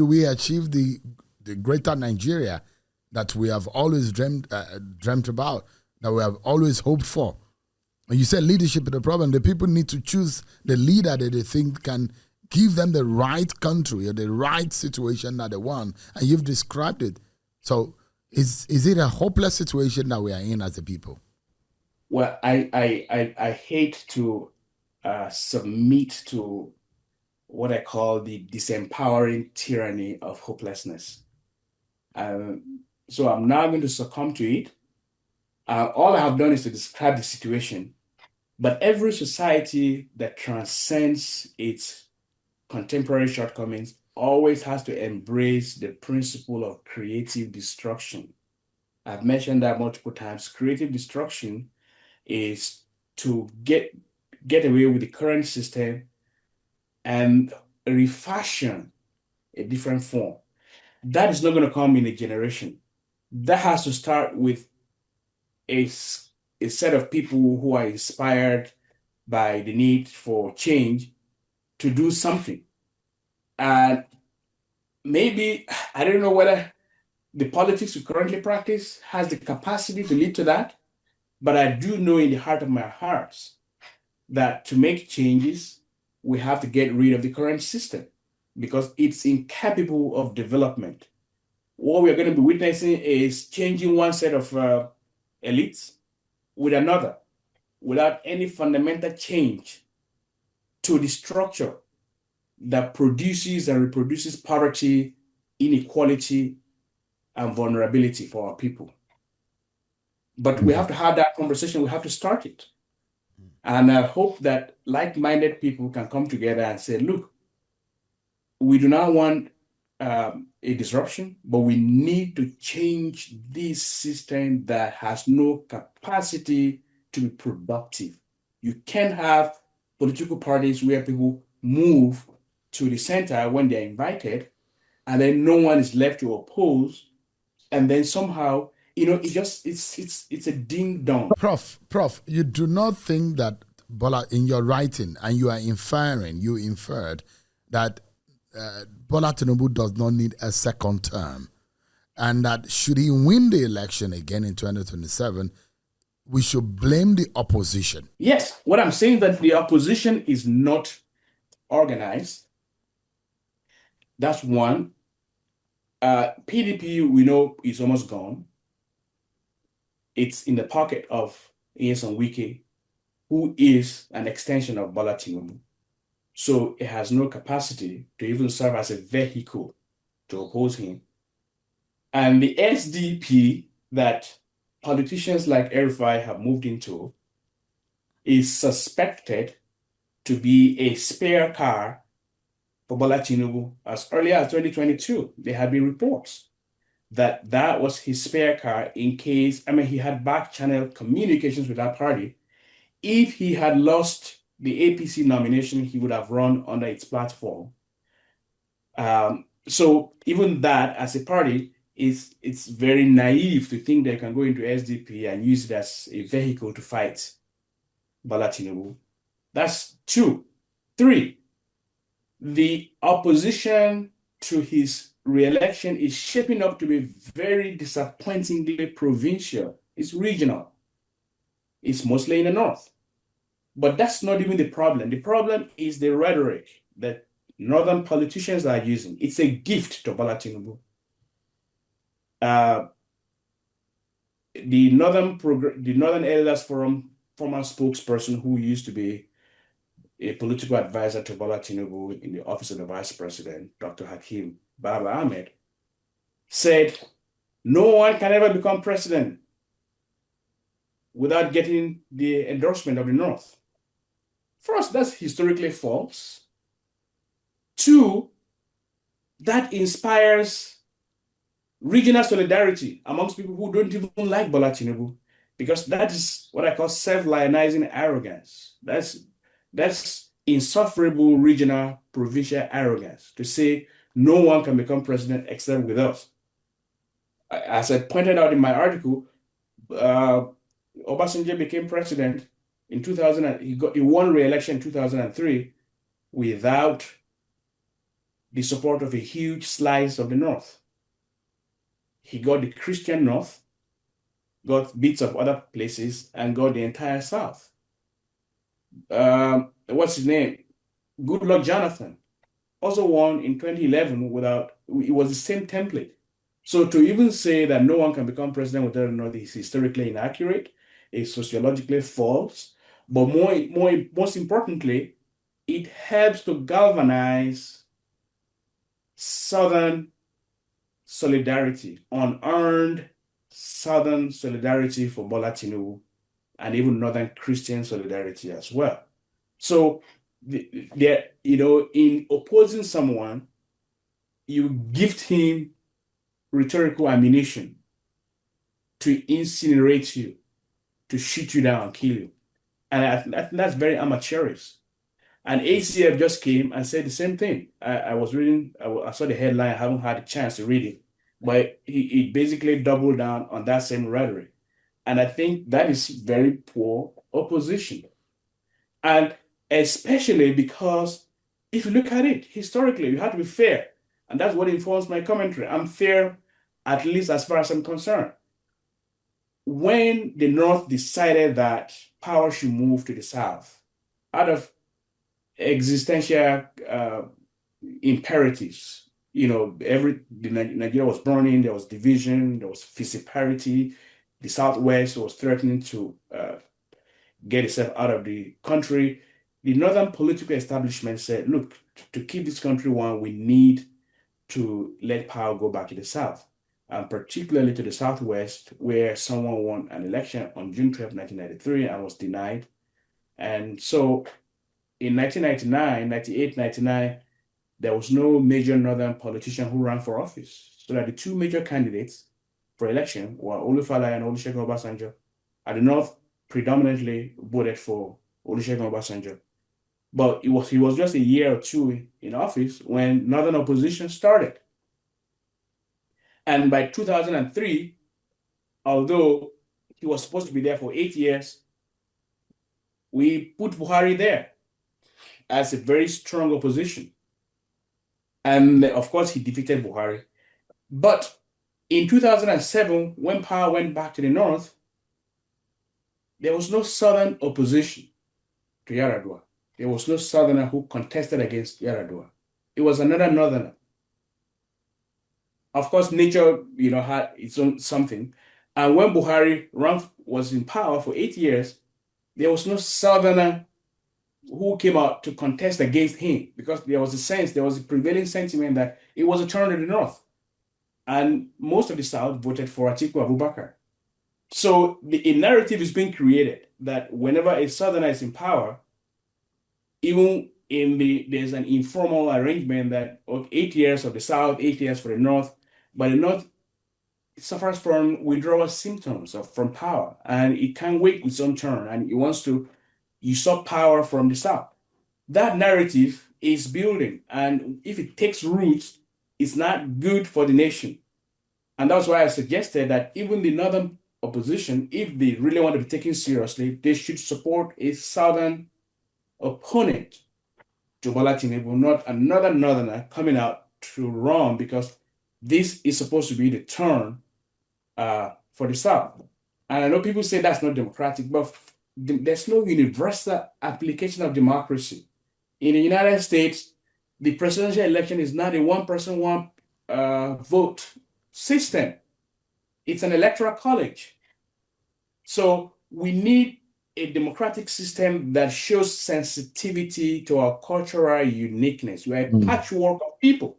do we achieve the greater Nigeria that we have always dreamt about, that we have always hoped for? And you said leadership is the problem. The people need to choose the leader that they think can give them the right country or the right situation that they want. And you've described it. So is it a hopeless situation that we are in as a people? Well, I hate to submit to what I call the disempowering tyranny of hopelessness. So I'm now going to succumb to it. All I have done is to describe the situation. But every society that transcends its contemporary shortcomings always has to embrace the principle of creative destruction. I've mentioned that multiple times. Creative destruction is to get away with the current system and refashion a different form. That is not going to come in a generation. That has to start with a set of people who are inspired by the need for change to do something. And maybe, I don't know whether the politics we currently practice has the capacity to lead to that, but I do know in the heart of my hearts that to make changes, we have to get rid of the current system because it's incapable of development. What we are going to be witnessing is changing one set of elites with another without any fundamental change to the structure that produces and reproduces poverty, inequality, and vulnerability for our people. But we have to have that conversation. We have to start it. And I hope that like-minded people can come together and say, look, we do not want a disruption, but we need to change this system that has no capacity to be productive. You can't have political parties where people move to the center when they're invited, and then no one is left to oppose, and then somehow, it's a ding dong. Prof, you do not think that Bola, in your writing, and you inferred that Bola Tinubu does not need a second term, and that should he win the election again in 2027, we should blame the opposition. Yes, what I'm saying is that the opposition is not organized. That's one. PDP, we know, is almost gone. It's in the pocket of Nyesom Wike, who is an extension of Bola Tinubu. So it has no capacity to even serve as a vehicle to oppose him. And the SDP that politicians like Erifai have moved into is suspected to be a spare car for Bola Tinubu. As early as 2022, there had been reports that was his spare car in case, he had back-channel communications with that party. If he had lost the APC nomination, he would have run under its platform. So even that, as a party, it's very naive to think they can go into SDP and use it as a vehicle to fight Bola Tinubu. That's two. Three, the opposition to his re-election is shaping up to be very disappointingly provincial. It's regional. It's mostly in the north. But that's not even the problem. The problem is the rhetoric that northern politicians are using. It's a gift to Bola Tinubu. The Northern Elders Forum former spokesperson who used to be a political advisor to Bola Tinubu in the office of the vice president, Dr. Hakeem Baba-Ahmed, said, no one can ever become president without getting the endorsement of the North. First, that's historically false. Two, that inspires regional solidarity amongst people who don't even like Bola Tinubu, because that is what I call self-lionizing arrogance. That's insufferable regional, provincial arrogance to say no one can become president except with us. As I pointed out in my article, Obasanjo became president in 2000. He won re-election in 2003 without the support of a huge slice of the North. He got the Christian North, got bits of other places, and got the entire South. What's his name? Goodluck Jonathan also won in 2011 without, it was the same template. So to even say that no one can become president without the North is historically inaccurate, is sociologically false, but most importantly, it helps to galvanize Southern solidarity, unearned Southern solidarity for Bola Tinubu, and even Northern Christian solidarity as well. So, in opposing someone, you gift him rhetorical ammunition to incinerate you, to shoot you down, kill you. And I think that's very amateurish. And ACF just came and said the same thing. I was reading, I saw the headline, I haven't had a chance to read it, but he basically doubled down on that same rhetoric. And I think that is very poor opposition. And especially because if you look at it historically, you have to be fair. And that's what informs my commentary. I'm fair, at least as far as I'm concerned. When the North decided that power should move to the South, out of existential imperatives, Nigeria was burning, there was division, there was vociferity, the Southwest was threatening to get itself out of the country. The Northern political establishment said, look, to keep this country one, we need to let power go back to the South, and particularly to the Southwest, where someone won an election on June 12, 1993, and was denied. And so in 1999, 98, 99, there was no major Northern politician who ran for office. So that the two major candidates for election were Olufala and Olusegun Obasanjo. At the North, predominantly voted for Olusegun Obasanjo. But he was just a year or two in office when Northern opposition started. And by 2003, although he was supposed to be there for 8 years, we put Buhari there as a very strong opposition. And of course, he defeated Buhari. But in 2007, when power went back to the North, there was no Southern opposition to Yar'Adua. There was no Southerner who contested against Yar'Adua. It was another Northerner. Of course, nature, had its own something. And when Buhari was in power for 8 years, there was no Southerner who came out to contest against him, because there was a prevailing sentiment that it was a turn in the North. And most of the South voted for Atiku Abubakar. So a narrative is being created that whenever a Southerner is in power, even there's an informal arrangement that 8 years of the South, 8 years for the North, but the North suffers from withdrawal symptoms from power, and it can't wait its own turn, and it wants to usurp power from the South. That narrative is building, and if it takes roots, it's not good for the nation. And that's why I suggested that even the Northern opposition, if they really want to be taken seriously, they should support a Southern opponent to Bola Tinubu, not another Northerner coming out to run, because this is supposed to be the turn for the South. And I know people say that's not democratic, but there's no universal application of democracy. In the United States, the presidential election is not a one-person, one vote system. It's an electoral college. So we need a democratic system that shows sensitivity to our cultural uniqueness. We're a patchwork of people.